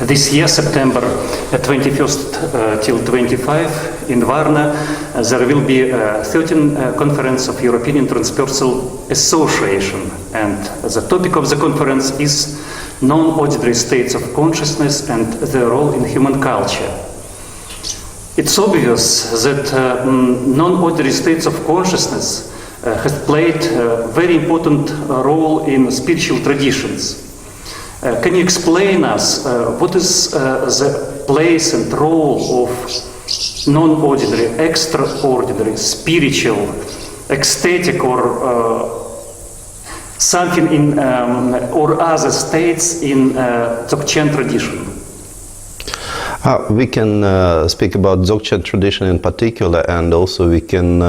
This year, September 21st till 25 in Varna, there will be a 13th conference of European Transpersonal Association, and the topic of the conference is non-ordinary states of consciousness and their role in human culture. It's obvious that non-ordinary states of consciousness have played a very important role in spiritual traditions. Can you explain us what is the place and role of non-ordinary, extraordinary, spiritual, ecstatic, or something in or other states in Dzogchen tradition? We can speak about Dzogchen tradition in particular, and also we can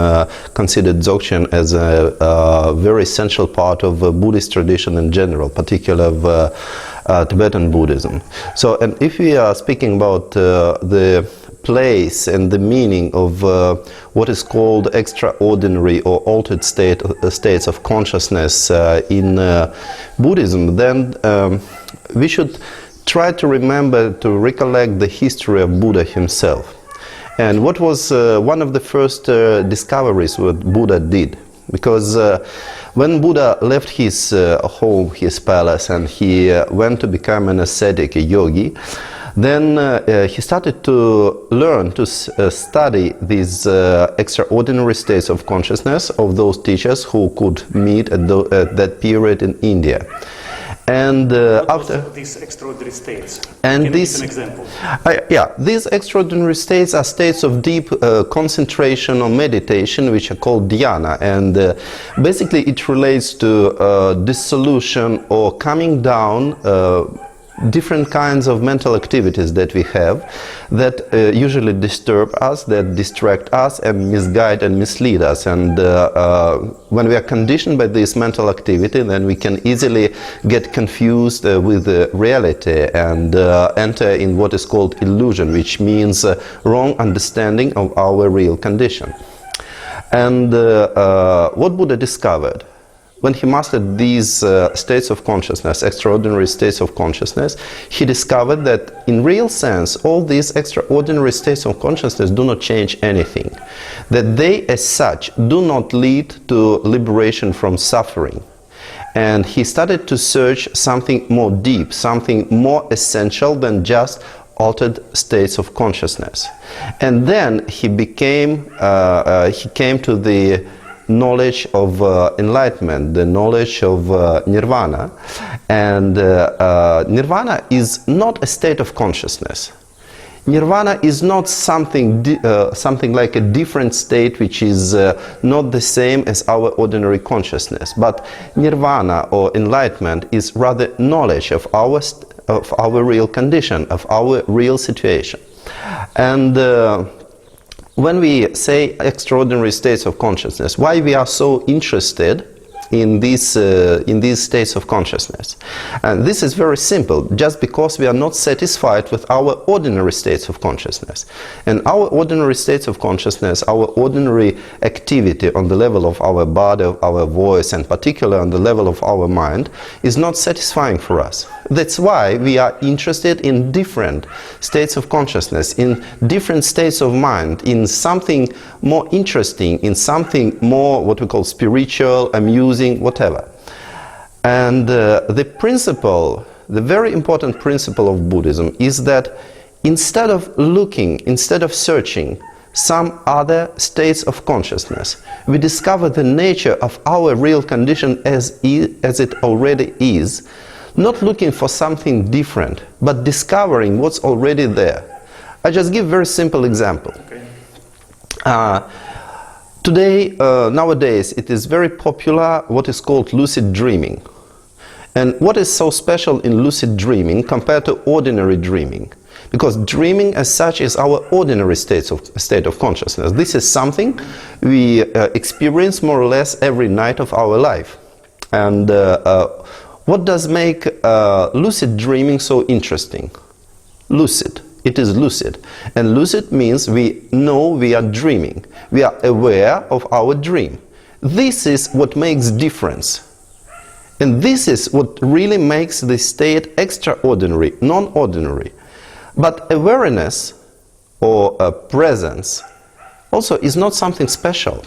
consider Dzogchen as a very essential part of Buddhist tradition in general, particularly of Tibetan Buddhism. So, and if we are speaking about the place and the meaning of what is called extraordinary or altered states of consciousness in Buddhism, then we should try to remember, to recollect the history of Buddha himself. And what was one of the first discoveries what Buddha did. Because when Buddha left his home, his palace, and he went to become an ascetic, a yogi, then he started to learn, to study these extraordinary states of consciousness of those teachers who could meet at that period in India. And after these extraordinary states, and can this, you give an example? These extraordinary states are states of deep concentration or meditation, which are called dhyana, and basically it relates to dissolution or coming down. Different kinds of mental activities that we have that usually disturb us, that distract us and misguide and mislead us. And when we are conditioned by this mental activity, then we can easily get confused with reality and enter in what is called illusion, which means wrong understanding of our real condition. And what Buddha discovered? When he mastered these states of consciousness, extraordinary states of consciousness, he discovered that in real sense, all these extraordinary states of consciousness do not change anything. That they as such do not lead to liberation from suffering. And he started to search something more deep, something more essential than just altered states of consciousness. And then he came to the knowledge of enlightenment, the knowledge of nirvana. And nirvana is not a state of consciousness. Nirvana is not something like a different state which is not the same as our ordinary consciousness. But nirvana or enlightenment is rather knowledge of our real condition, of our real situation. And when we say extraordinary states of consciousness, why we are so interested in these states of consciousness? And this is very simple, just because we are not satisfied with our ordinary states of consciousness. And our ordinary states of consciousness, our ordinary activity on the level of our body, of our voice, and particularly on the level of our mind, is not satisfying for us. That's why we are interested in different states of consciousness, in different states of mind, in something more interesting, in something more what we call spiritual, amusing, whatever. And the principle, the very important principle of Buddhism is that instead of looking, instead of searching some other states of consciousness, we discover the nature of our real condition as it already is, not looking for something different, but discovering what's already there. I just give a very simple example. Okay. Nowadays, it is very popular what is called lucid dreaming. And what is so special in lucid dreaming compared to ordinary dreaming? Because dreaming as such is our ordinary state of consciousness. This is something we experience more or less every night of our life. And what does make lucid dreaming so interesting? Lucid. It is lucid. And lucid means we know we are dreaming. We are aware of our dream. This is what makes difference. And this is what really makes the state extraordinary, non-ordinary. But awareness or presence also is not something special.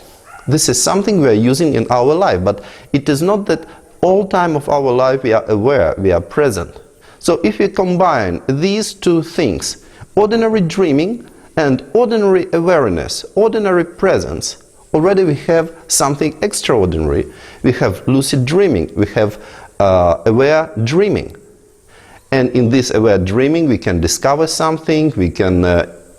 This is something we are using in our life, but it is not that all time of our life we are aware, we are present. So if we combine these two things, ordinary dreaming and ordinary awareness, ordinary presence, already we have something extraordinary. We have lucid dreaming, we have aware dreaming. And in this aware dreaming we can discover something, we can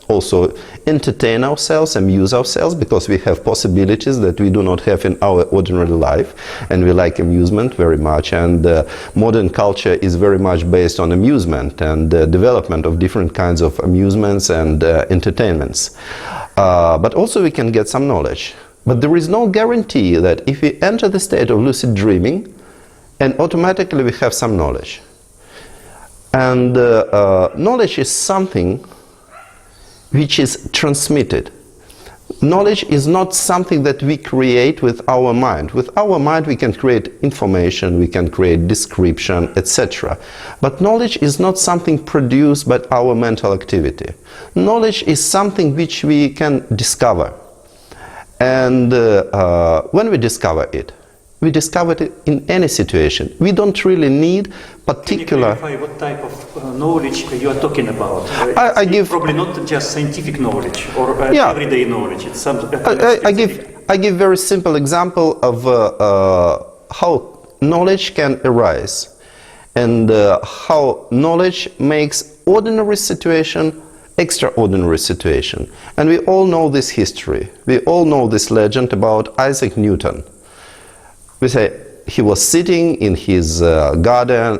also entertain ourselves, amuse ourselves, because we have possibilities that we do not have in our ordinary life, and we like amusement very much, and modern culture is very much based on amusement and development of different kinds of amusements and entertainments. But also we can get some knowledge. But there is no guarantee that if we enter the state of lucid dreaming, and automatically we have some knowledge. And knowledge is something which is transmitted. Knowledge is not something that we create with our mind. With our mind we can create information, we can create description, etc. But knowledge is not something produced by our mental activity. Knowledge is something which we can discover. And when we discover it in any situation. We don't really need particular... Can you clarify what type of knowledge you are talking about? I give... Probably not just scientific knowledge or everyday knowledge. It's some I give very simple example of how knowledge can arise and how knowledge makes ordinary situation extraordinary situation. And we all know this history. We all know this legend about Isaac Newton. We say he was sitting in his garden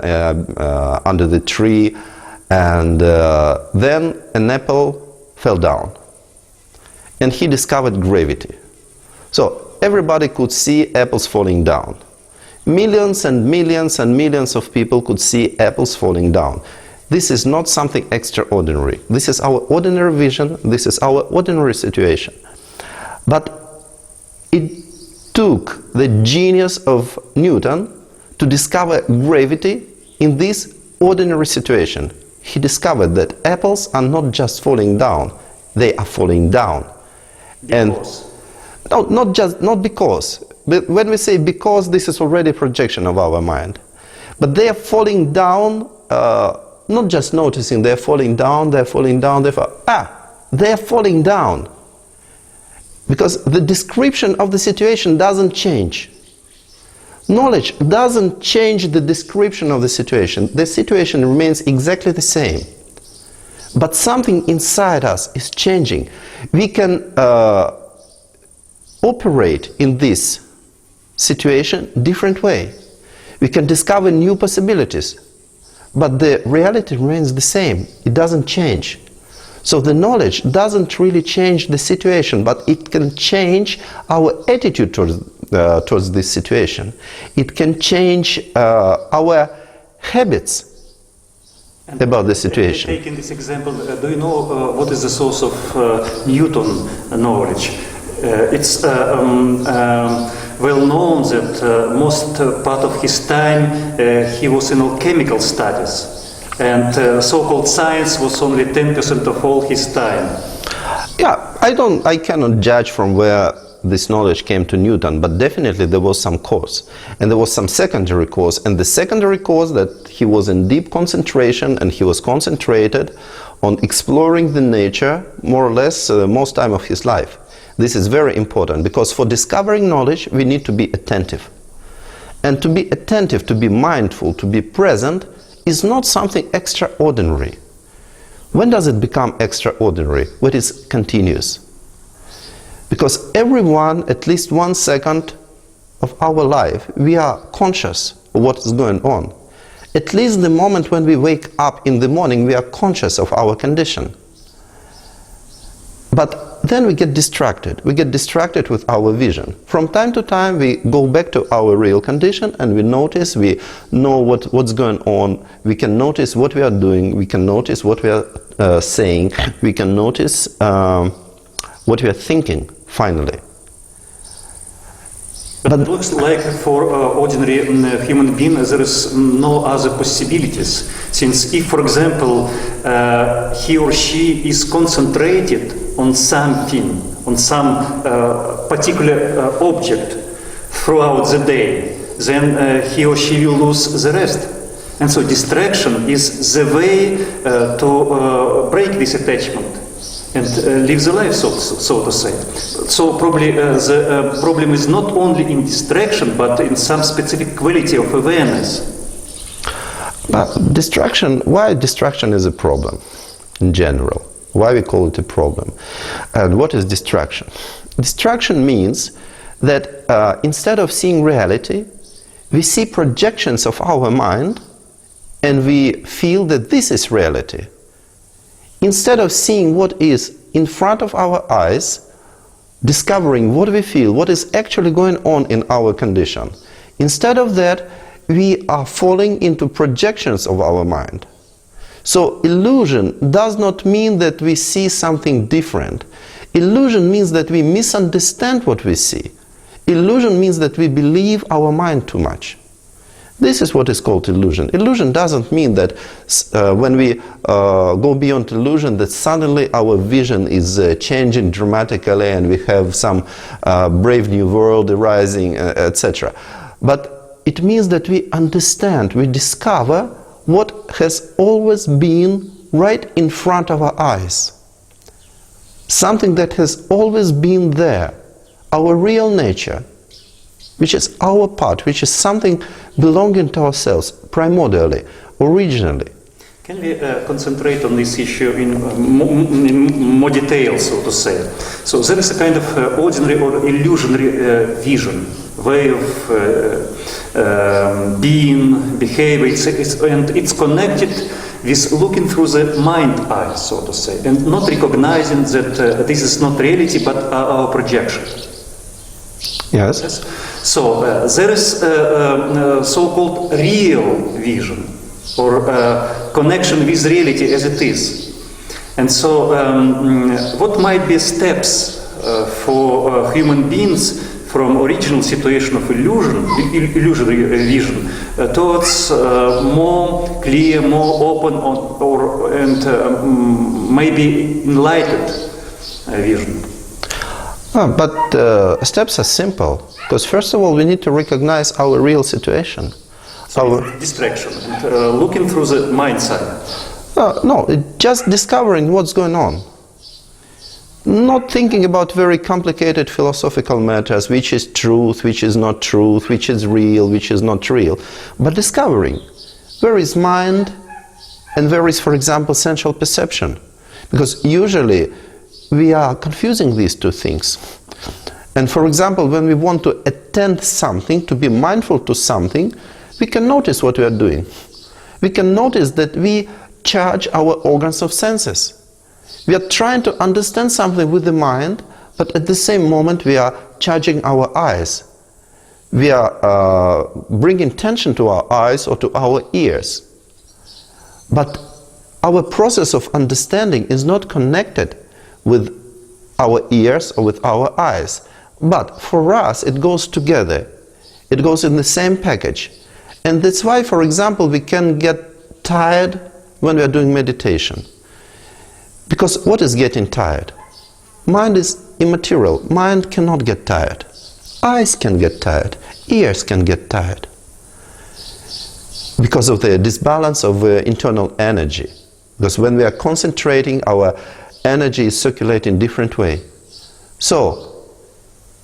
under the tree, and then an apple fell down, and he discovered gravity. So everybody could see apples falling down. Millions and millions and millions of people could see apples falling down. This is not something extraordinary. This is our ordinary vision. This is our ordinary situation. But it took the genius of Newton to discover gravity in this ordinary situation. He discovered that apples are not just falling down, they are falling down. Because? And not because. But when we say because, this is already a projection of our mind. But they are falling down, not just noticing, they're falling down, they're falling down, they're falling down. Because the description of the situation doesn't change. Knowledge doesn't change the description of the situation. The situation remains exactly the same. But something inside us is changing. We can operate in this situation different way. We can discover new possibilities. But the reality remains the same. It doesn't change. So the knowledge doesn't really change the situation, but it can change our attitude towards this situation. It can change our habits about the situation. Taking this example, do you know what is the source of Newton knowledge? It's well known that most part of his time he was in alchemical studies, and so-called science was only 10% of all his time. Yeah, I cannot judge from where this knowledge came to Newton, but definitely there was some cause, and there was some secondary cause, and the secondary cause that he was in deep concentration, and he was concentrated on exploring the nature more or less most time of his life. This is very important, because for discovering knowledge we need to be attentive. And to be attentive, to be mindful, to be present is not something extraordinary. When does it become extraordinary? When it is continuous. Because everyone, at least 1 second of our life, we are conscious of what is going on. At least the moment when we wake up in the morning, we are conscious of our condition. But then we get distracted. We get distracted with our vision. From time to time we go back to our real condition, and we notice, we know what's going on. We can notice what we are doing. We can notice what we are saying. We can notice what we are thinking, finally. But it looks like for ordinary human being there is no other possibilities. Since if, for example, he or she is concentrated on something, on some particular object throughout the day, then he or she will lose the rest. And so distraction is the way to break this attachment and live the life, so to say. So probably the problem is not only in distraction, but in some specific quality of awareness. But distraction, why distraction is a problem in general? Why we call it a problem? And what is distraction? Distraction means that instead of seeing reality, we see projections of our mind and we feel that this is reality. Instead of seeing what is in front of our eyes, discovering what we feel, what is actually going on in our condition, instead of that, we are falling into projections of our mind. So illusion does not mean that we see something different. Illusion means that we misunderstand what we see. Illusion means that we believe our mind too much. This is what is called illusion. Illusion doesn't mean that when we go beyond illusion that suddenly our vision is changing dramatically and we have some brave new world arising, etc. But it means that we understand, we discover what has always been right in front of our eyes. Something that has always been there, our real nature, which is our part, which is something belonging to ourselves, primordially, originally. Can we concentrate on this issue in more detail, so to say? So there is a kind of ordinary or illusionary vision, way of being, behavior, and it's connected with looking through the mind eye, so to say, and not recognizing that this is not reality but our projection. Yes. So there is so-called real vision, or connection with reality as it is. And so what might be steps for human beings from original situation of illusory vision towards more clear, more open, and maybe enlightened vision? But steps are simple, because first of all we need to recognize our real situation. So distraction and looking through the mind side. No, just discovering what's going on. Not thinking about very complicated philosophical matters, which is truth, which is not truth, which is real, which is not real, but discovering where is mind and where is, for example, sensual perception. Because usually we are confusing these two things. And for example, when we want to attend something, to be mindful to something, we can notice what we are doing. We can notice that we charge our organs of senses. We are trying to understand something with the mind, but at the same moment we are charging our eyes. We are bringing tension to our eyes or to our ears. But our process of understanding is not connected with our ears or with our eyes. But for us it goes together. It goes in the same package. And that's why, for example, we can get tired when we are doing meditation. Because what is getting tired? Mind is immaterial. Mind cannot get tired. Eyes can get tired. Ears can get tired. Because of the disbalance of internal energy. Because when we are concentrating, our energy is circulating in a different way. So,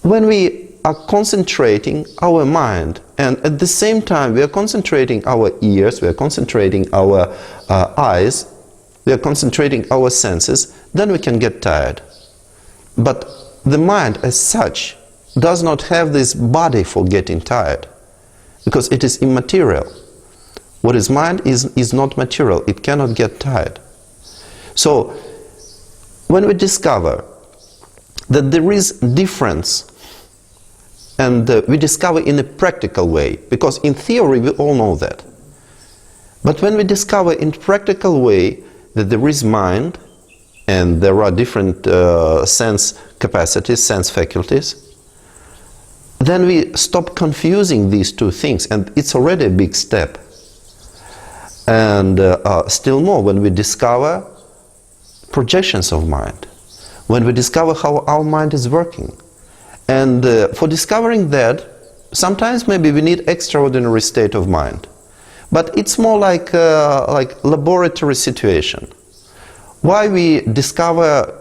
when we are concentrating our mind, and at the same time we are concentrating our ears, we are concentrating our eyes, we are concentrating our senses, then we can get tired. But the mind as such does not have this body for getting tired, because it is immaterial. What is mind is not material, it cannot get tired. So, when we discover that there is difference, and we discover in a practical way, because in theory we all know that. But when we discover in a practical way that there is mind, and there are different sense capacities, sense faculties, then we stop confusing these two things, and it's already a big step. And still more, when we discover projections of mind, when we discover how our mind is working. And for discovering that, sometimes maybe we need extraordinary state of mind. But it's more like laboratory situation. Why we discover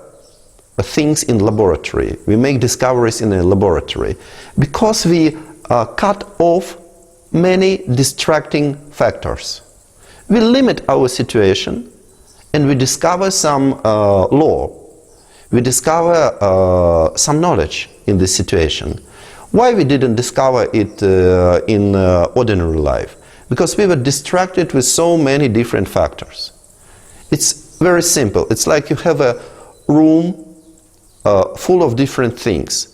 things in laboratory, we make discoveries in a laboratory? Because we cut off many distracting factors. We limit our situation and we discover some law. We discover some knowledge in this situation. Why we didn't discover it in ordinary life? Because we were distracted with so many different factors. It's very simple. It's like you have a room full of different things.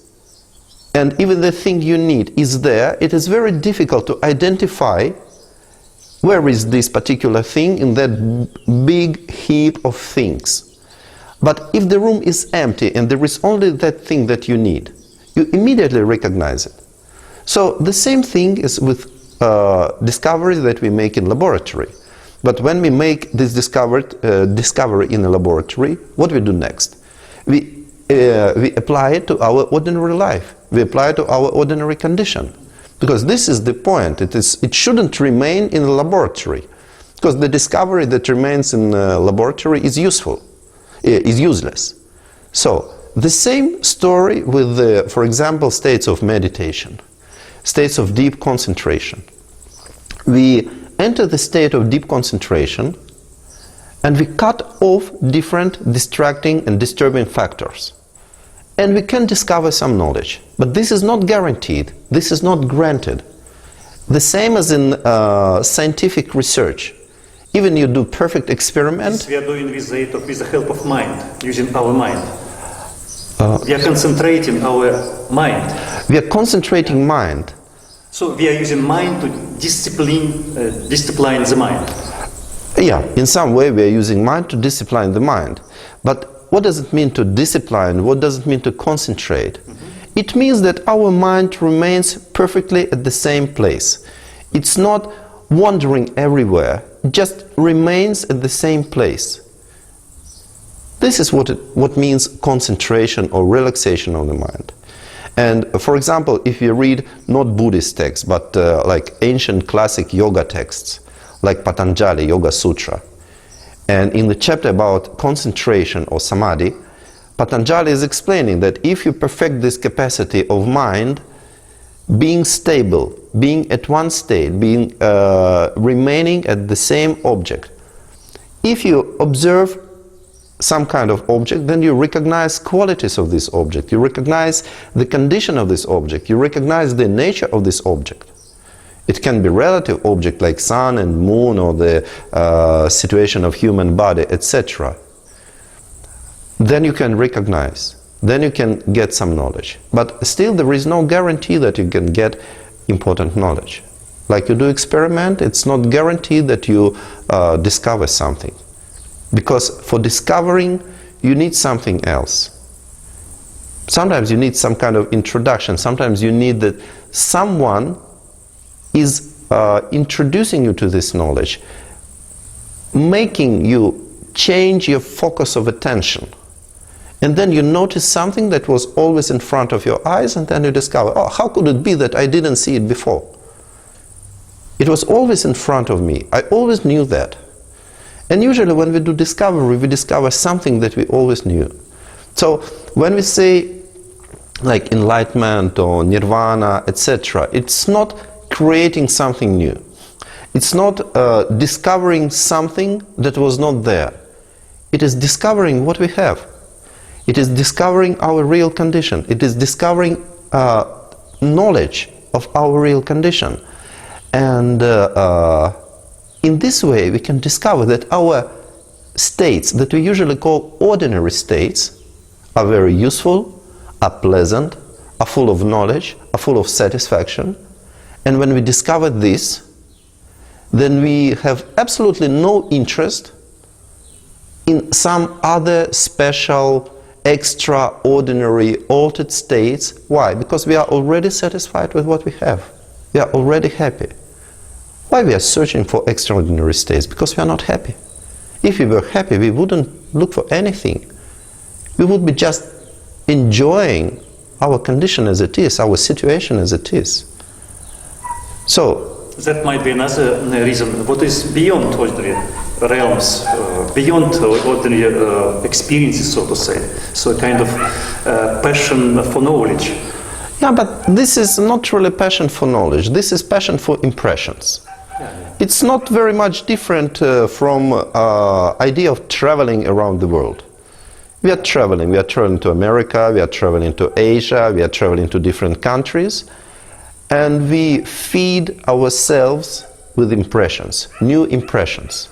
And even the thing you need is there. It is very difficult to identify where is this particular thing in that big heap of things. But if the room is empty and there is only that thing that you need, you immediately recognize it. So the same thing is with discoveries that we make in laboratory. But when we make this discovery in a laboratory, what we do next? We apply it to our ordinary life. We apply it to our ordinary condition. Because this is the point. It shouldn't remain in a laboratory. Because the discovery that remains in a laboratory is useless. So the same story with the, for example, states of meditation, states of deep concentration. We enter the state of deep concentration and we cut off different distracting and disturbing factors. And we can discover some knowledge. But this is not guaranteed. This is not granted. The same as in scientific research. Even you do perfect experiment. This we are doing with the help of mind, using our mind. We are concentrating our mind. We are concentrating mind. So we are using mind to discipline the mind. Yeah, in some way we are using mind to discipline the mind. But what does it mean to discipline? What does it mean to concentrate? It means that our mind remains perfectly at the same place. It's not wandering everywhere. It just remains at the same place. This is what means concentration or relaxation of the mind. And for example, if you read not Buddhist texts, but like ancient classic yoga texts, like Patanjali Yoga Sutra, and in the chapter about concentration or samadhi, Patanjali is explaining that if you perfect this capacity of mind, being stable, being at one state, being remaining at the same object, if you observe some kind of object, then you recognize qualities of this object, you recognize the condition of this object, you recognize the nature of this object. It can be relative object like sun and moon or the situation of human body, etc. Then you can recognize, then you can get some knowledge. But still there is no guarantee that you can get important knowledge. Like you do experiment, it's not guaranteed that you discover something. Because for discovering, you need something else. Sometimes you need some kind of introduction. Sometimes you need that someone is introducing you to this knowledge, making you change your focus of attention. And then you notice something that was always in front of your eyes, and then you discover, oh, how could it be that I didn't see it before? It was always in front of me. I always knew that. And usually when we do discovery, we discover something that we always knew. So when we say like enlightenment or nirvana, etc., it's not creating something new. It's not discovering something that was not there. It is discovering what we have. It is discovering our real condition. It is discovering knowledge of our real condition. And in this way we can discover that our states that we usually call ordinary states are very useful, are pleasant, are full of knowledge, are full of satisfaction. And when we discover this, then we have absolutely no interest in some other special extraordinary altered states. Why? Because we are already satisfied with what we have. We are already happy. Why we are searching for extraordinary states? Because we are not happy. If we were happy, we wouldn't look for anything. We would be just enjoying our condition as it is, our situation as it is. So, that might be another reason. What is beyond ordinary realms, beyond ordinary experiences, so to say. So a kind of passion for knowledge. Yeah, but this is not really passion for knowledge. This is passion for impressions. It's not very much different from idea of traveling around the world. We are traveling to America, we are traveling to Asia, we are traveling to different countries, and we feed ourselves with impressions, new impressions.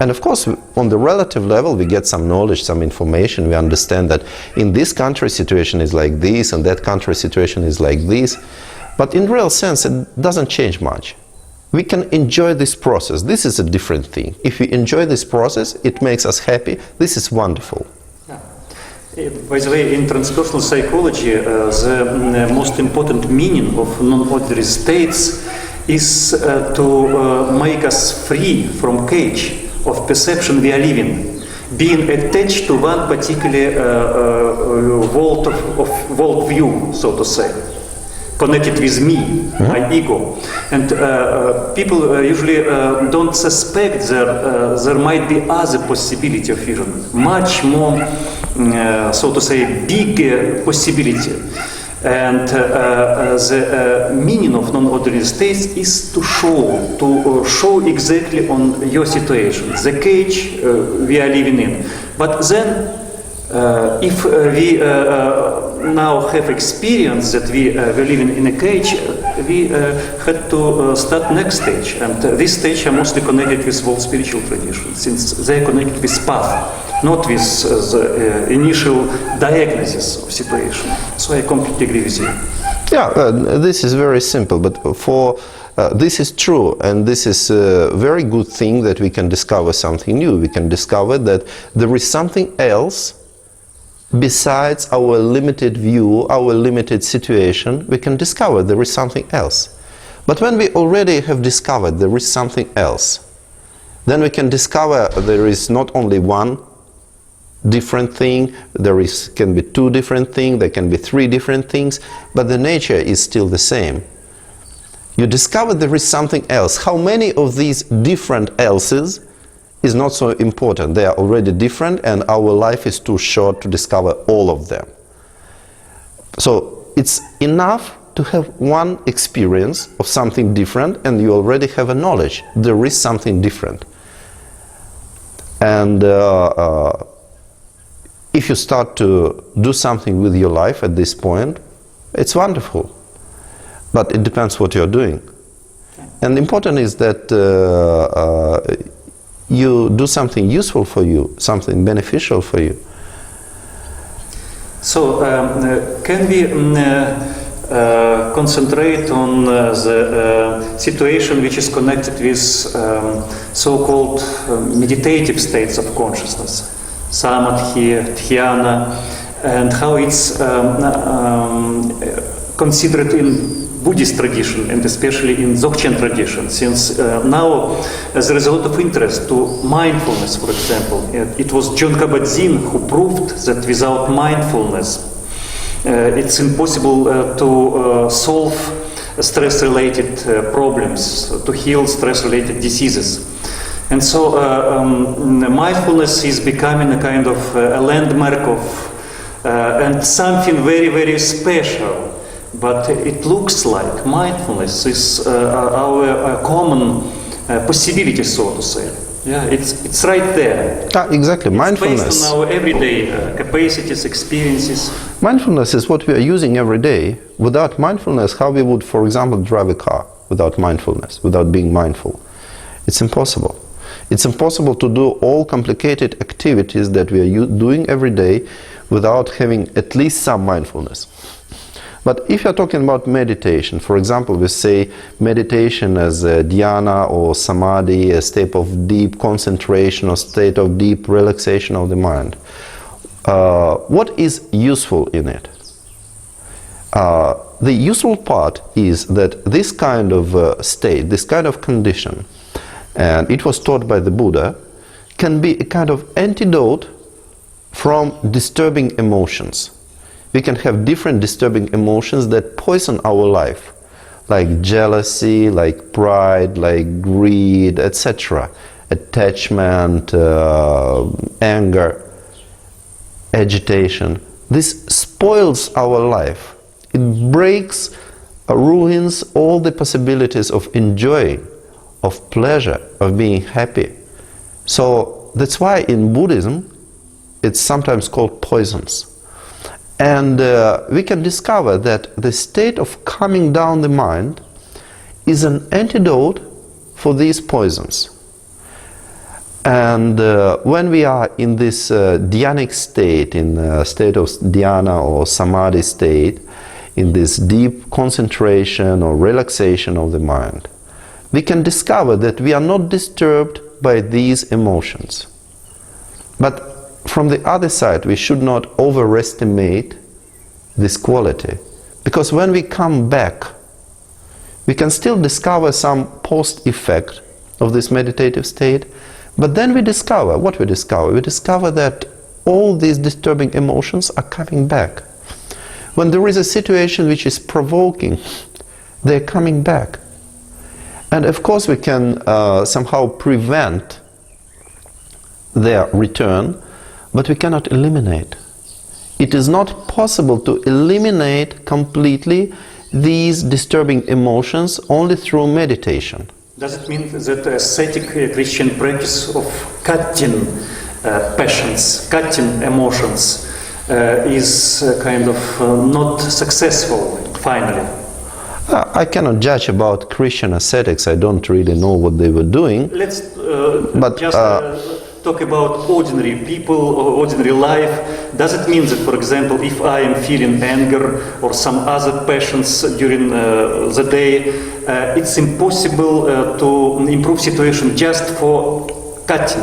And of course, on the relative level, we get some knowledge, some information. We understand that in this country situation is like this, and that country situation is like this. But in real sense, it doesn't change much. We can enjoy this process. This is a different thing. If we enjoy this process, it makes us happy. This is wonderful. By the way, in transpersonal psychology, the most important meaning of non-ordinary states is to make us free from cage of perception we are living, being attached to one particular world view, so to say, connected with me, my ego. And people usually don't suspect there might be other possibility of vision, much more, so to say, bigger possibility. And the meaning of non-ordinary states is to show exactly on your situation, the cage we are living in. But then, if we now have experience that we were living in a cage, we had to start next stage. And this stage are mostly connected with world spiritual tradition, since they are connected with path, not with the initial diagnosis of situation. So I completely agree with you. Yeah, this is very simple, but for this is true, and this is a very good thing that we can discover something new. We can discover that there is something else besides our limited view, our limited situation. We can discover there is something else. But when we already have discovered there is something else, then we can discover there is not only one different thing, can be two different things, there can be three different things, but the nature is still the same. You discover there is something else. How many of these different else's is not so important. They are already different, and our life is too short to discover all of them. So it's enough to have one experience of something different, and you already have a knowledge. There is something different. And if you start to do something with your life at this point, it's wonderful. But it depends what you're doing. And important is that you do something useful for you, something beneficial for you. So, can we concentrate on the situation which is connected with so-called meditative states of consciousness, samadhi, dhyana, and how it's considered in Buddhist tradition, and especially in Dzogchen tradition, since now there is a lot of interest to mindfulness, for example. It was John Kabat-Zinn who proved that without mindfulness it's impossible to solve stress-related problems, to heal stress-related diseases. And so mindfulness is becoming a kind of a landmark of and something very, very special. But it looks like mindfulness is our common possibility, so to say. Yeah, it's right there. Exactly, mindfulness. It's based on our everyday capacities, experiences. Mindfulness is what we are using every day. Without mindfulness, how we would, for example, drive a car without mindfulness, without being mindful? It's impossible. It's impossible to do all complicated activities that we are doing every day without having at least some mindfulness. But if you're talking about meditation, for example, we say meditation as a dhyana or samadhi, a state of deep concentration or state of deep relaxation of the mind. What is useful in it? The useful part is that this kind of state, this kind of condition, and it was taught by the Buddha, can be a kind of antidote from disturbing emotions. We can have different disturbing emotions that poison our life, like jealousy, like pride, like greed, etc., attachment, anger, agitation. This spoils our life. It breaks, ruins all the possibilities of enjoying, of pleasure, of being happy. So that's why in Buddhism it's sometimes called poisons. And we can discover that the state of calming down the mind is an antidote for these poisons. And when we are in this dhyanic state, in a state of dhyana or samadhi state, in this deep concentration or relaxation of the mind, we can discover that we are not disturbed by these emotions. But from the other side, we should not overestimate this quality, because when we come back, we can still discover some post-effect of this meditative state, but then we discover, what we discover? We discover that all these disturbing emotions are coming back. When there is a situation which is provoking, they're coming back. And of course we can somehow prevent their return, but we cannot eliminate. It is not possible to eliminate completely these disturbing emotions only through meditation. Does it mean that ascetic Christian practice of cutting passions, cutting emotions, is kind of not successful finally? I cannot judge about Christian ascetics. I don't really know what they were doing. Let's talk about ordinary people or ordinary life. Does it mean that, for example, if I am feeling anger or some other passions during the day, it's impossible to improve situation just for cutting?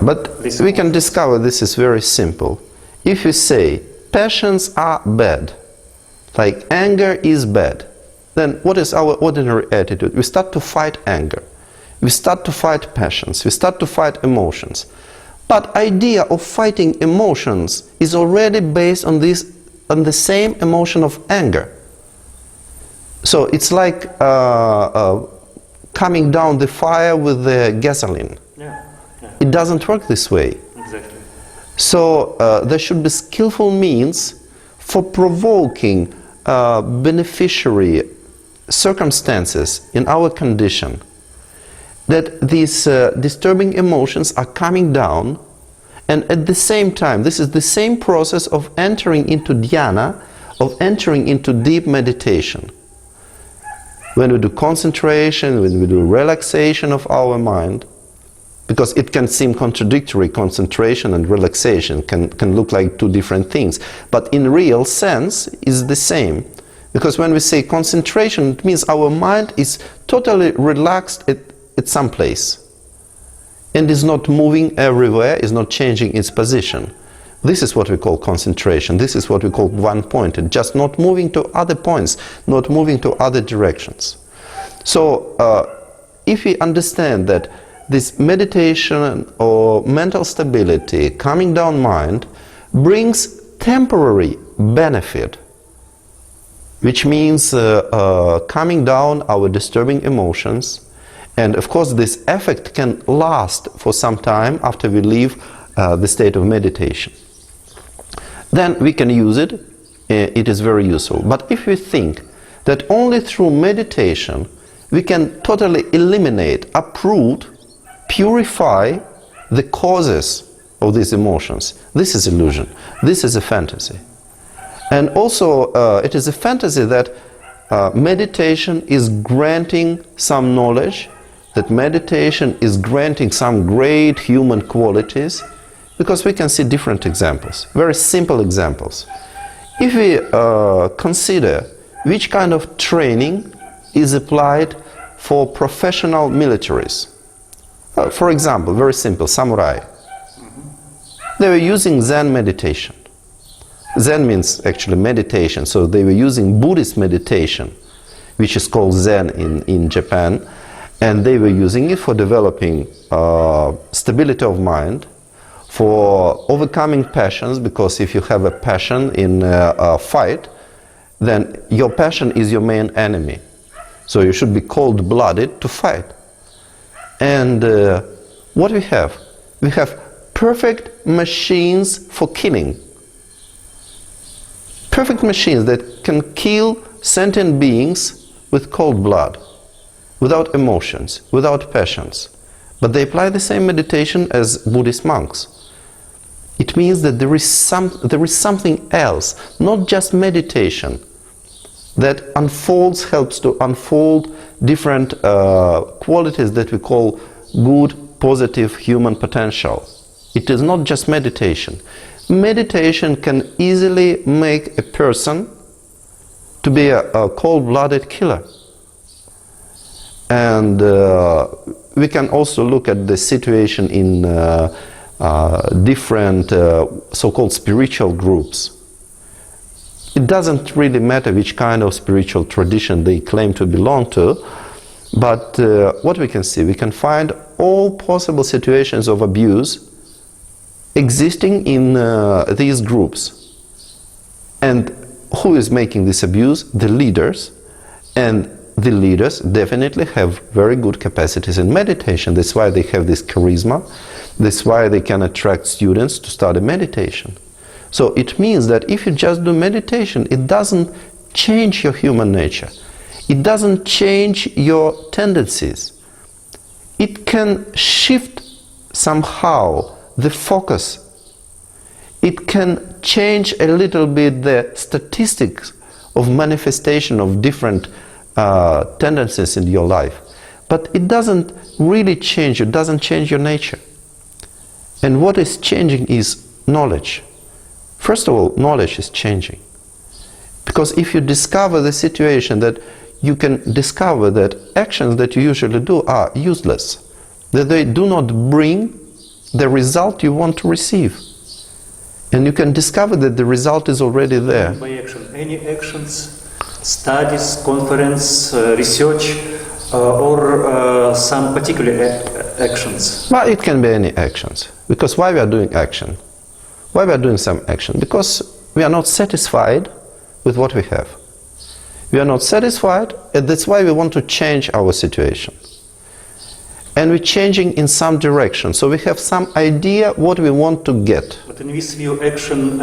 But we can discover this is very simple. If you say passions are bad, like anger is bad, then what is our ordinary attitude? We start to fight anger. We start to fight passions. We start to fight emotions. But idea of fighting emotions is already based on the same emotion of anger. So it's like coming down the fire with the gasoline. Yeah. It doesn't work this way. Exactly. So there should be skillful means for provoking beneficiary circumstances in our condition, that these disturbing emotions are coming down, and at the same time, this is the same process of entering into dhyana, of entering into deep meditation. When we do concentration, when we do relaxation of our mind, because it can seem contradictory, concentration and relaxation can look like two different things, but in real sense is the same. Because when we say concentration, it means our mind is totally relaxed at some place and is not moving everywhere, is not changing its position. This is what we call concentration. This is what we call one-pointed, just not moving to other points, not moving to other directions. So if we understand that this meditation or mental stability, calming down mind, brings temporary benefit, which means calming down our disturbing emotions. And of course this effect can last for some time after we leave the state of meditation. Then we can use it. It is very useful. But if we think that only through meditation we can totally eliminate, uproot, purify the causes of these emotions, this is illusion. This is a fantasy. And also it is a fantasy that meditation is granting some knowledge, that meditation is granting some great human qualities, because we can see different examples, very simple examples. If we consider which kind of training is applied for professional militaries, for example, very simple, samurai. They were using Zen meditation. Zen means actually meditation, so they were using Buddhist meditation, which is called Zen in Japan, and they were using it for developing stability of mind, for overcoming passions, because if you have a passion in a fight, then your passion is your main enemy. So you should be cold-blooded to fight. And what we have? We have perfect machines for killing. Perfect machines that can kill sentient beings with cold blood, without emotions, without passions. But they apply the same meditation as Buddhist monks. It means that there is something else, not just meditation, that helps to unfold different qualities that we call good, positive human potential. It is not just meditation. Meditation can easily make a person to be a cold-blooded killer. And we can also look at the situation in different so-called spiritual groups. It doesn't really matter which kind of spiritual tradition they claim to belong to, but what we can see, we can find all possible situations of abuse existing in these groups. And who is making this abuse? The leaders. And the leaders definitely have very good capacities in meditation. That's why they have this charisma. That's why they can attract students to study meditation. So it means that if you just do meditation, it doesn't change your human nature. It doesn't change your tendencies. It can shift somehow the focus. It can change a little bit the statistics of manifestation of different tendencies in your life. But it doesn't really change, it doesn't change your nature. And what is changing is knowledge. First of all, knowledge is changing. Because if you discover the situation that you can discover that actions that you usually do are useless, that they do not bring the result you want to receive. And you can discover that the result is already there. By action, any actions, studies, conference, research, or some particular actions? Well, it can be any actions. Because why we are doing action? Why we are doing some action? Because we are not satisfied with what we have. We are not satisfied, and that's why we want to change our situation. And we're changing in some direction, so we have some idea what we want to get. But in this view, action,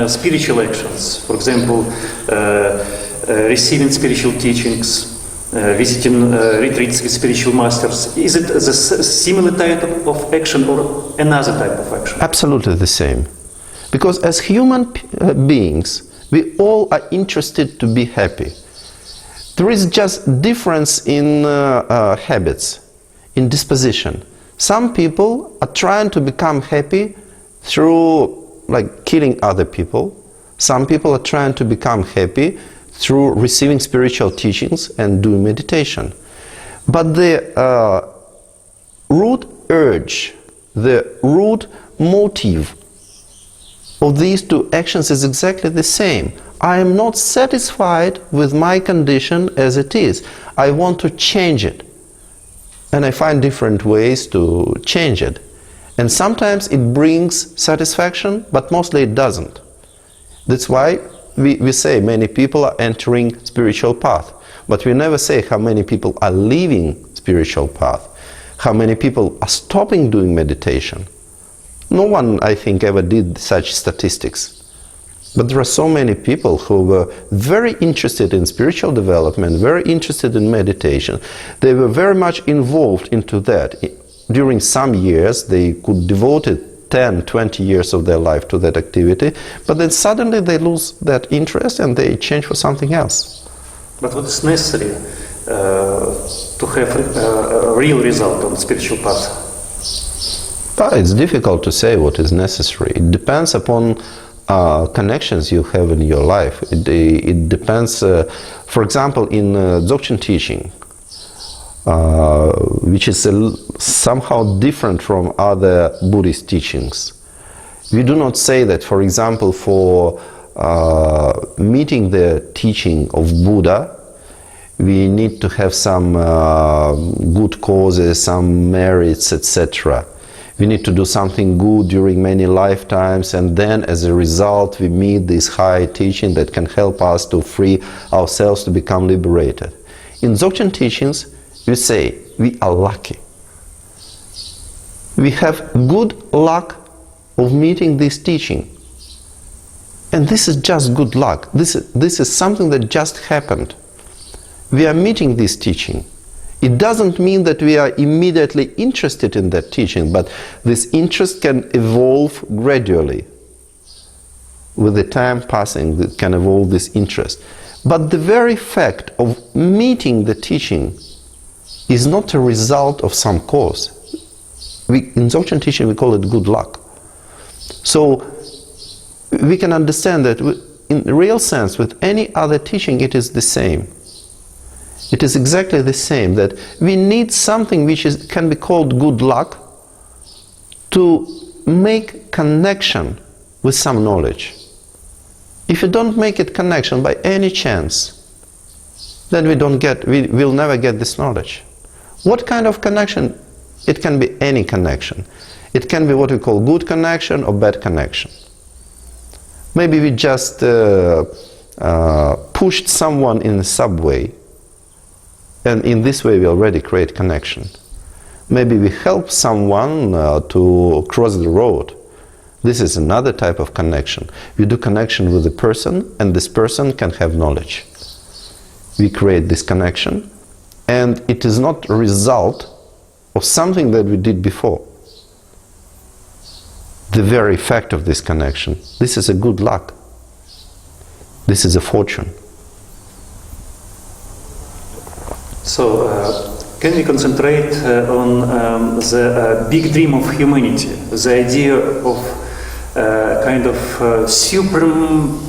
spiritual actions, for example, receiving spiritual teachings, visiting retreats with spiritual masters, is it a similar type of action or another type of action? Absolutely the same. Because as human beings, we all are interested to be happy. There is just difference in habits, in disposition. Some people are trying to become happy through killing other people. Some people are trying to become happy through receiving spiritual teachings and doing meditation. But the root urge, the root motive of these two actions is exactly the same. I am not satisfied with my condition as it is. I want to change it. And I find different ways to change it. And sometimes it brings satisfaction, but mostly it doesn't. That's why we say many people are entering spiritual path. But we never say how many people are leaving spiritual path. How many people are stopping doing meditation. No one, I think, ever did such statistics. But there are so many people who were very interested in spiritual development, very interested in meditation. They were very much involved into that. During some years, they could devote 10, 20 years of their life to that activity, but then suddenly they lose that interest and they change for something else. But what is necessary to have a real result on the spiritual path? It's difficult to say what is necessary. It depends upon connections you have in your life. It depends, for example, in Dzogchen teaching, which is somehow different from other Buddhist teachings. We do not say that, for example, for meeting the teaching of Buddha, we need to have some good causes, some merits, etc. We need to do something good during many lifetimes, and then as a result we meet this high teaching that can help us to free ourselves, to become liberated. In Dzogchen teachings, we say we are lucky. We have good luck of meeting this teaching. And this is just good luck. This is something that just happened. We are meeting this teaching. It doesn't mean that we are immediately interested in that teaching, but this interest can evolve gradually. With the time passing, it can evolve this interest. But the very fact of meeting the teaching is not a result of some cause. In Dzogchen teaching we call it good luck. So we can understand that in real sense with any other teaching it is the same. It is exactly the same, that we need something which can be called good luck to make connection with some knowledge. If you don't make it connection by any chance, then we'll never get this knowledge. What kind of connection? It can be any connection. It can be what we call good connection or bad connection. Maybe we just pushed someone in the subway, and in this way we already create connection. Maybe we help someone to cross the road. This is another type of connection. We do connection with a person, and this person can have knowledge. We create this connection, and it is not a result of something that we did before. The very fact of this connection, this is a good luck. This is a fortune. So, can we concentrate on the big dream of humanity, the idea of kind of superhuman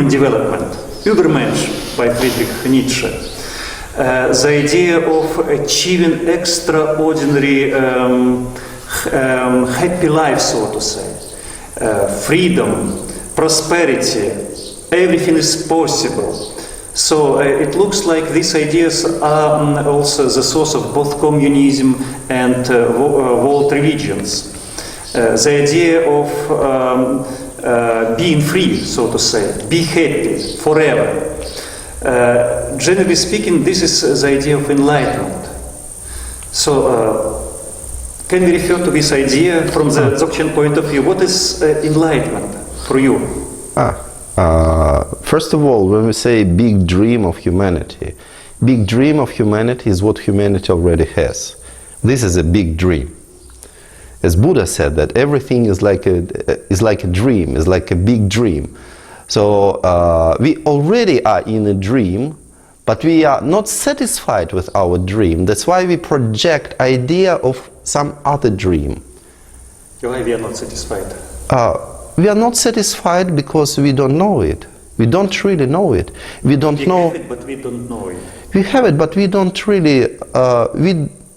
development, Übermensch by Friedrich Nietzsche, the idea of achieving extraordinary happy life, so to say, freedom, prosperity, everything is possible. So it looks like these ideas are also the source of both communism and world religions. The idea of being free, so to say, be happy forever. Generally speaking, this is the idea of enlightenment. So can we refer to this idea from the Dzogchen point of view? What is enlightenment for you? First of all, when we say big dream of humanity is what humanity already has. This is a big dream. As Buddha said, that everything is like a dream, is like a big dream. So we already are in a dream, but we are not satisfied with our dream. That's why we project idea of some other dream. Why we are not satisfied? We are not satisfied because we don't know it. We don't really know it. We don't know. We have it, but we don't know it. We have it, but we don't really.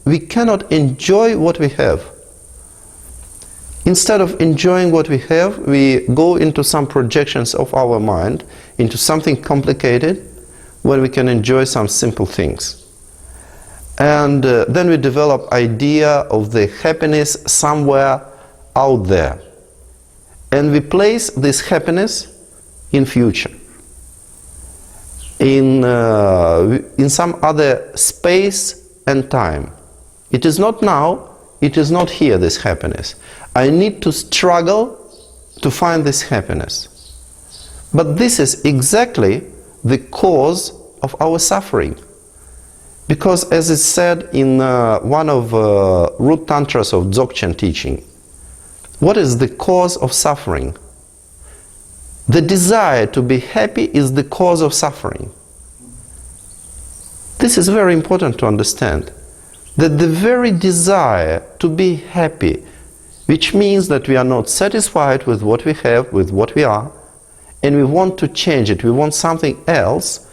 We cannot enjoy what we have. Instead of enjoying what we have, we go into some projections of our mind, into something complicated, where we can enjoy some simple things. And then we develop idea of the happiness somewhere out there. And we place this happiness in future, in some other space and time. It is not now, it is not here, this happiness. I need to struggle to find this happiness. But this is exactly the cause of our suffering. Because as it's said in one of root tantras of Dzogchen teaching, what is the cause of suffering? The desire to be happy is the cause of suffering. This is very important to understand. That the very desire to be happy, which means that we are not satisfied with what we have, with what we are, and we want to change it, we want something else,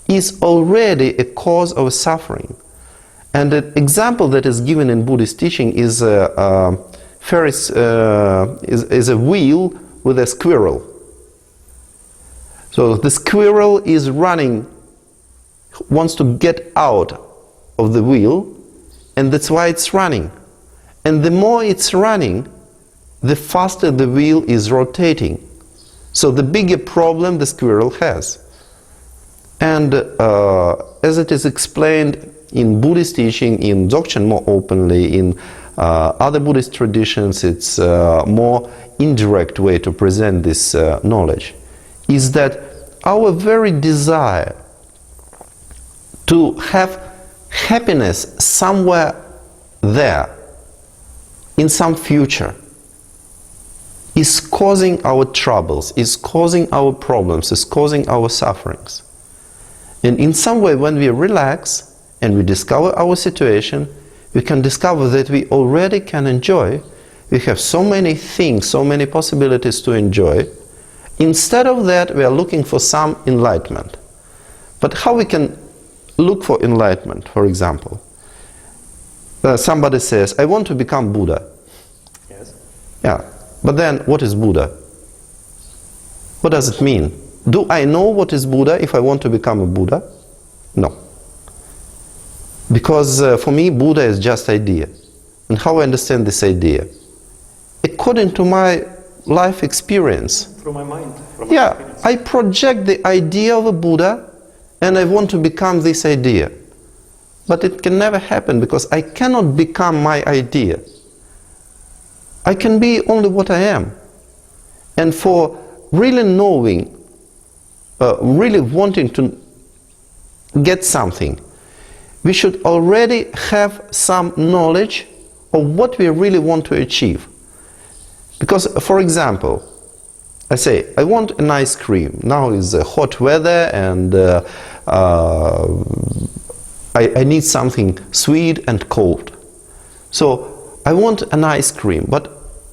is already a cause of suffering. And the example that is given in Buddhist teaching is Ferris is a wheel with a squirrel. So the squirrel is running, wants to get out of the wheel, and that's why it's running. And the more it's running, the faster the wheel is rotating. So the bigger problem the squirrel has. And as it is explained in Buddhist teaching, in Dzogchen more openly, in other Buddhist traditions, it's a more indirect way to present this knowledge, is that our very desire to have happiness somewhere there, in some future, is causing our troubles, is causing our problems, is causing our sufferings. And in some way, when we relax and we discover our situation, we can discover that we already can enjoy. We have so many things, so many possibilities to enjoy. Instead of that, we are looking for some enlightenment. But how we can look for enlightenment, for example? Somebody says, I want to become Buddha. Yes. Yeah. But then, what is Buddha? What does it mean? Do I know what is Buddha if I want to become a Buddha? No. Because for me, Buddha is just idea. And how I understand this idea? According to my life experience. Through my mind. Yeah, I project the idea of a Buddha and I want to become this idea. But it can never happen because I cannot become my idea. I can be only what I am. And for really knowing, really wanting to get something, we should already have some knowledge of what we really want to achieve. Because, for example, I say, I want an ice cream. Now is hot weather and I need something sweet and cold. So I want an ice cream. But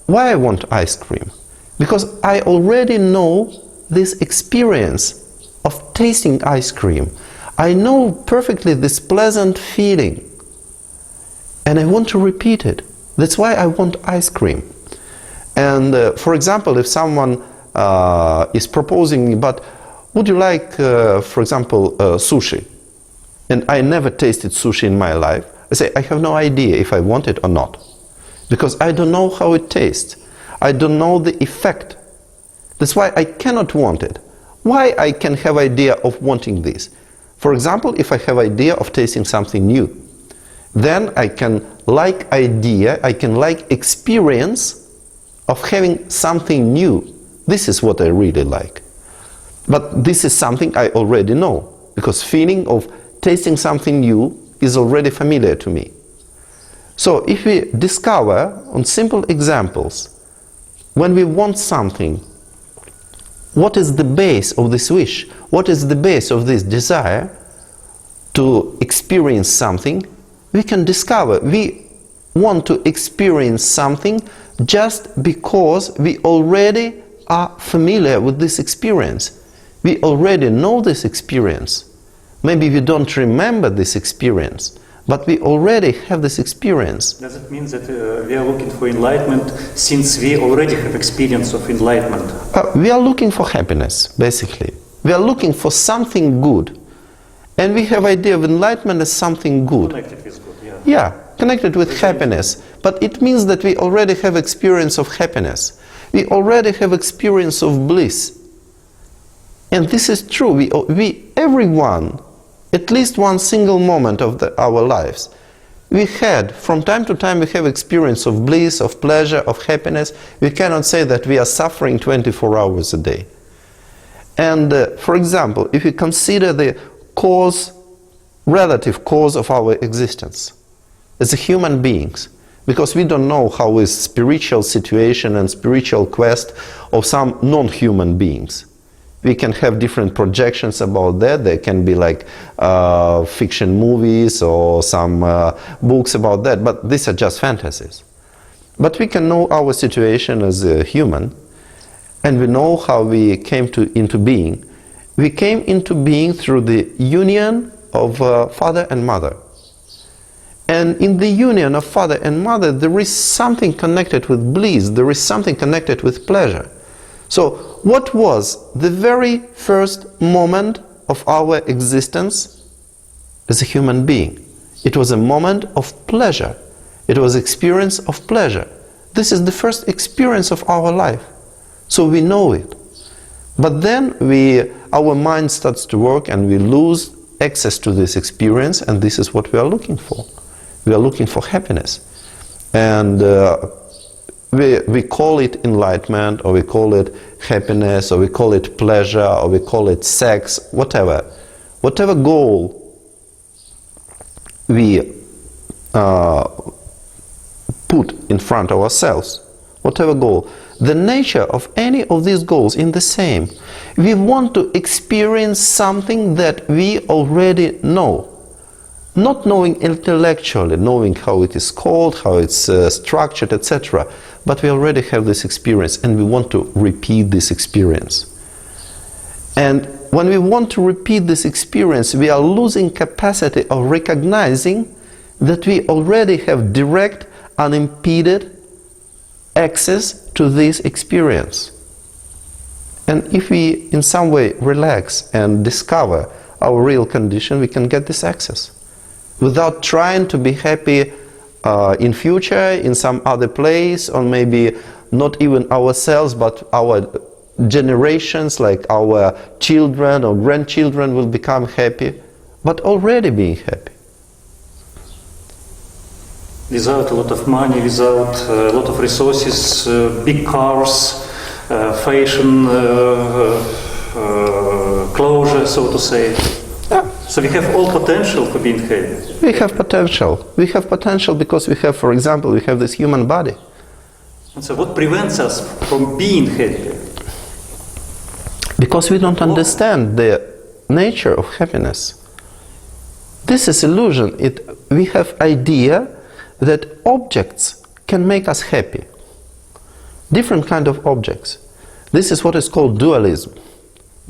why I want ice cream? Because I already know this experience of tasting ice cream. I know perfectly this pleasant feeling. And I want to repeat it. That's why I want ice cream. And for example, if someone is proposing me, but would you like, for example, sushi? And I never tasted sushi in my life. I say, I have no idea if I want it or not. Because I don't know how it tastes. I don't know the effect. That's why I cannot want it. Why I can have idea of wanting this? For example, if I have idea of tasting something new, then I can like idea, I can like experience of having something new. This is what I really like. But this is something I already know, because feeling of tasting something new is already familiar to me. So if we discover on simple examples, when we want something, what is the base of this wish? What is the base of this desire to experience something? We can discover we want to experience something just because we already are familiar with this experience. We already know this experience. Maybe we don't remember this experience, but we already have this experience. Does it mean that we are looking for enlightenment since we already have experience of enlightenment? We are looking for happiness, basically. We are looking for something good. And we have idea of enlightenment as something good. Connected with good, yeah. Yeah, connected with happiness. But it means that we already have experience of happiness. We already have experience of bliss. And this is true. Everyone, at least one single moment of our lives, we had, from time to time, we have experience of bliss, of pleasure, of happiness. We cannot say that we are suffering 24 hours a day. And for example, if you consider the cause, relative cause of our existence as human beings, because we don't know how is spiritual situation and spiritual quest of some non-human beings. We can have different projections about that. There can be like fiction movies or some books about that, but these are just fantasies. But we can know our situation as a human, and we know how we came into being. We came into being through the union of father and mother. And in the union of father and mother, there is something connected with bliss, there is something connected with pleasure. So, what was the very first moment of our existence as a human being? It was a moment of pleasure. It was experience of pleasure. This is the first experience of our life. So we know it. But then our mind starts to work and we lose access to this experience, and this is what we are looking for. We are looking for happiness. And we call it enlightenment, or we call it happiness, or we call it pleasure, or we call it sex, whatever. Whatever goal we put in front of ourselves, whatever goal, the nature of any of these goals is the same. We want to experience something that we already know. Not knowing intellectually, knowing how it is called, how it's structured, etc. But we already have this experience and we want to repeat this experience. And when we want to repeat this experience, we are losing capacity of recognizing that we already have direct, unimpeded access to this experience. And if we in some way relax and discover our real condition, we can get this access without trying to be happy in future, in some other place, or maybe not even ourselves, but our generations, like our children or grandchildren, will become happy, but already being happy. Without a lot of money, without a lot of resources, big cars, fashion, closure, so to say. Yeah. So we have all potential for being happy. We have potential. We have potential because we have, for example, we have this human body. And so what prevents us from being happy? Because we don't understand the nature of happiness. This is illusion. We have idea that objects can make us happy. Different kind of objects. This is what is called dualism.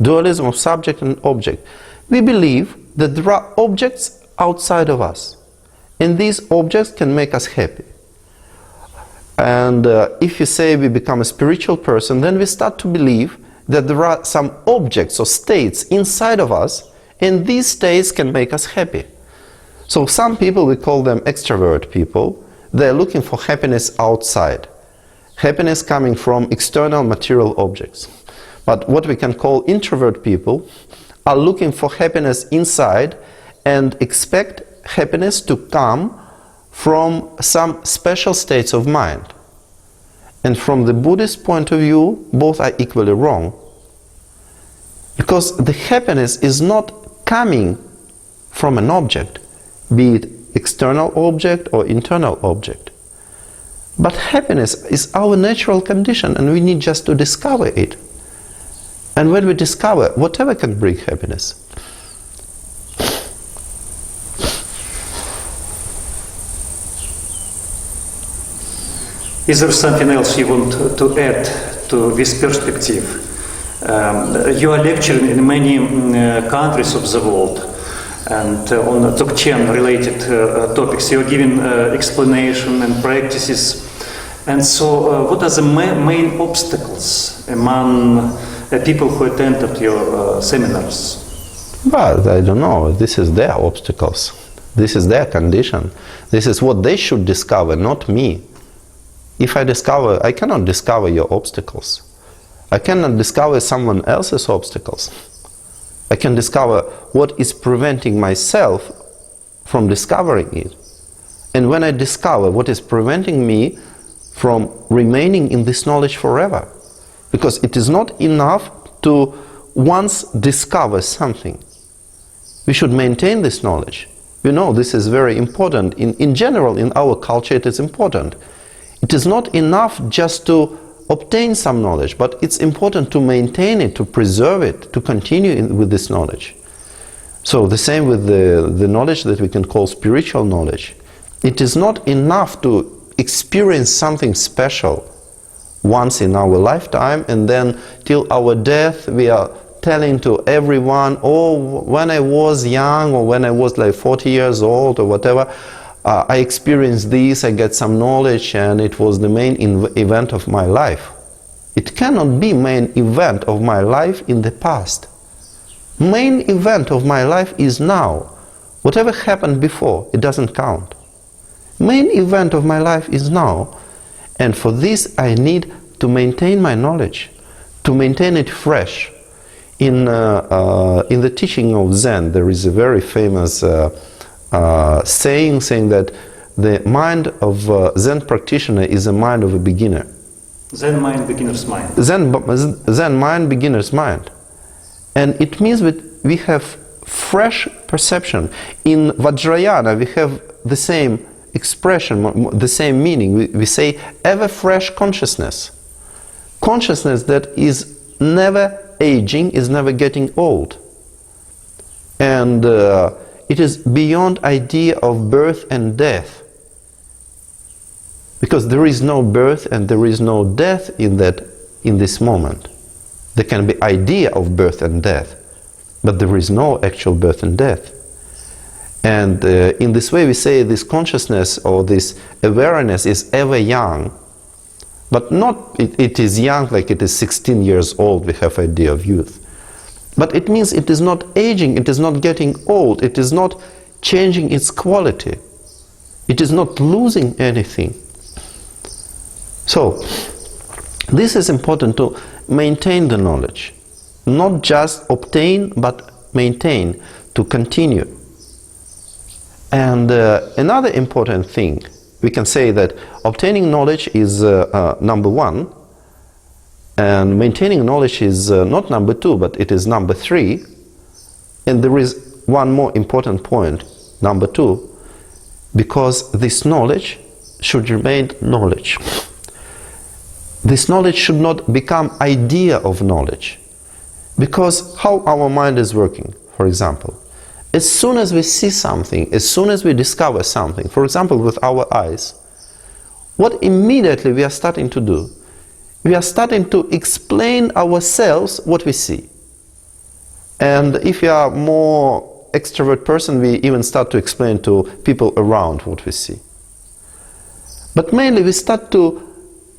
Dualism of subject and object. We believe that there are objects outside of us, and these objects can make us happy. And if you say we become a spiritual person, then we start to believe that there are some objects or states inside of us, and these states can make us happy. So some people, we call them extrovert people, they're looking for happiness outside. Happiness coming from external material objects. But what we can call introvert people are looking for happiness inside and expect happiness to come from some special states of mind. And from the Buddhist point of view, both are equally wrong. Because the happiness is not coming from an object, be it external object or internal object. But happiness is our natural condition, and we need just to discover it. And when we discover, whatever can bring happiness. Is there something else you want to add to this perspective? You are lecturing in many countries of the world, and on Dzogchen related topics. You are giving explanation and practices. And so what are the main obstacles among people who attended your seminars? But I don't know, this is their obstacles. This is their condition. This is what they should discover, not me. If I cannot discover your obstacles. I cannot discover someone else's obstacles. I can discover what is preventing myself from discovering it. And when I discover what is preventing me from remaining in this knowledge forever, because it is not enough to once discover something. We should maintain this knowledge. You know, this is very important. In general, in our culture, it is important. It is not enough just to obtain some knowledge, but it's important to maintain it, to preserve it, to continue with this knowledge. So the same with the knowledge that we can call spiritual knowledge. It is not enough to experience something special once in our lifetime, and then till our death we are telling to everyone, oh, when I was young, or when I was like 40 years old or whatever, I experienced this, I get some knowledge, and it was the main event of my life. It cannot be main event of my life in the past. Main event of my life is now. Whatever happened before, it doesn't count. Main event of my life is now, and for this I need to maintain my knowledge, to maintain it fresh. In the teaching of Zen, there is a very famous saying that the mind of a Zen practitioner is the mind of a beginner. Zen mind, beginner's mind. Zen mind, beginner's mind. And it means that we have fresh perception. In Vajrayana, we have the same expression, the same meaning. We say ever fresh consciousness. Consciousness that is never aging, is never getting old. And it is beyond idea of birth and death. Because there is no birth and there is no death in this moment. There can be idea of birth and death, but there is no actual birth and death. And in this way we say this consciousness or this awareness is ever young, but not it is young like it is 16 years old, we have idea of youth. But it means it is not aging, it is not getting old, it is not changing its quality, it is not losing anything. So, this is important to maintain the knowledge. Not just obtain, but maintain, to continue. And another important thing, we can say that obtaining knowledge is number one, and maintaining knowledge is not number two, but it is number three. And there is one more important point, number two, because this knowledge should remain knowledge. This knowledge should not become idea of knowledge. Because how our mind is working, for example, as soon as we see something, as soon as we discover something, for example with our eyes, what immediately we are starting to do? We are starting to explain ourselves what we see. And if you are more extrovert person, we even start to explain to people around what we see. But mainly we start to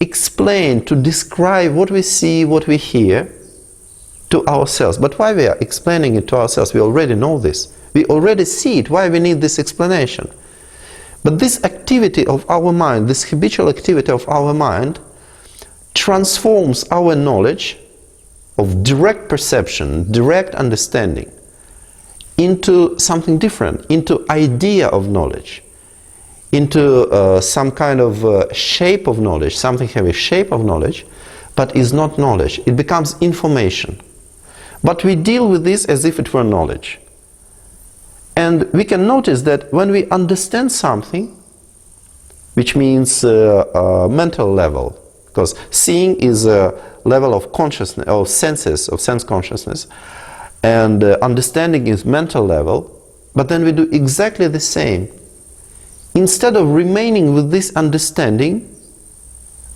explain, to describe what we see, what we hear to ourselves. But why we are explaining it to ourselves? We already know this. We already see it. Why we need this explanation? But this activity of our mind, this habitual activity of our mind, transforms our knowledge of direct perception, direct understanding, into something different, into idea of knowledge, into some kind of shape of knowledge, something have a shape of knowledge, but is not knowledge. It becomes information. But we deal with this as if it were knowledge. And we can notice that when we understand something, which means mental level, because seeing is a level of consciousness, of senses, of sense consciousness, and understanding is mental level, but then we do exactly the same. Instead of remaining with this understanding,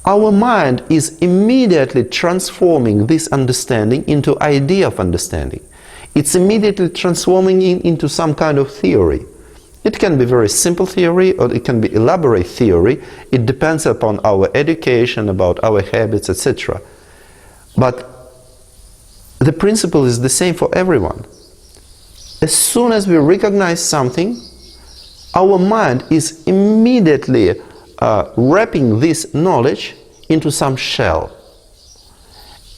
our mind is immediately transforming this understanding into idea of understanding. It's immediately transforming it into some kind of theory. It can be very simple theory or it can be elaborate theory. It depends upon our education, about our habits, etc. But the principle is the same for everyone. As soon as we recognize something, our mind is immediately wrapping this knowledge into some shell.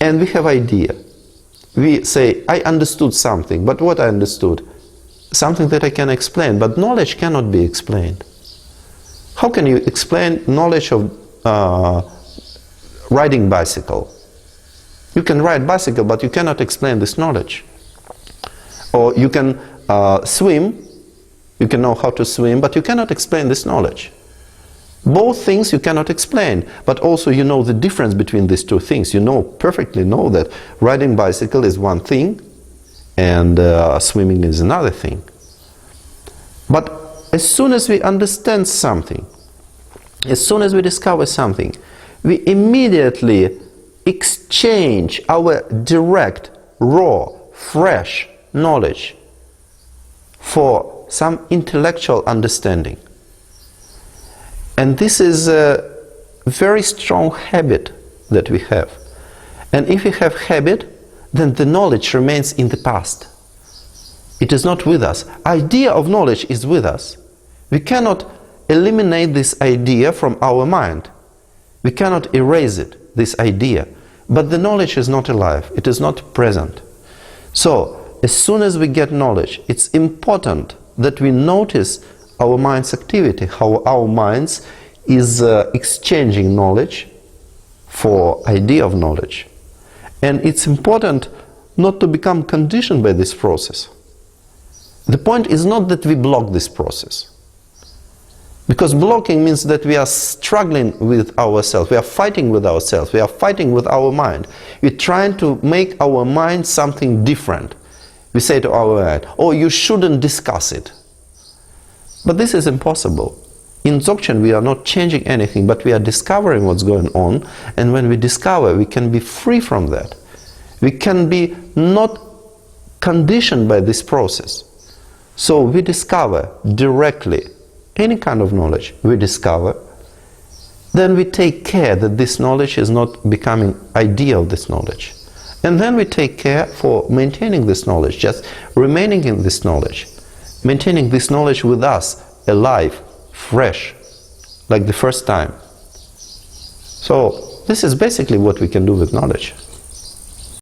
And we have idea. We say, I understood something, but what I understood? Something that I can explain, but knowledge cannot be explained. How can you explain knowledge of riding bicycle? You can ride bicycle, but you cannot explain this knowledge. Or you can swim, you can know how to swim, but you cannot explain this knowledge. Both things you cannot explain, but also you know the difference between these two things. You perfectly know that riding bicycle is one thing and swimming is another thing. But as soon as we understand something, as soon as we discover something, we immediately exchange our direct, raw, fresh knowledge for some intellectual understanding. And this is a very strong habit that we have. And if we have habit, then the knowledge remains in the past. It is not with us. Idea of knowledge is with us. We cannot eliminate this idea from our mind. We cannot erase it, this idea. But the knowledge is not alive. It is not present. So, as soon as we get knowledge, it's important that we notice our mind's activity, how our minds is exchanging knowledge for idea of knowledge. And it's important not to become conditioned by this process. The point is not that we block this process. Because blocking means that we are struggling with ourselves, we are fighting with ourselves, we are fighting with our mind. We're trying to make our mind something different. We say to our mind, oh, you shouldn't discuss it. But this is impossible. In Dzogchen we are not changing anything, but we are discovering what's going on, and when we discover, we can be free from that. We can be not conditioned by this process. So we discover directly any kind of knowledge we discover, then we take care that this knowledge is not becoming idea of this knowledge. And then we take care for maintaining this knowledge, just remaining in this knowledge, maintaining this knowledge with us, alive, fresh, like the first time. So this is basically what we can do with knowledge.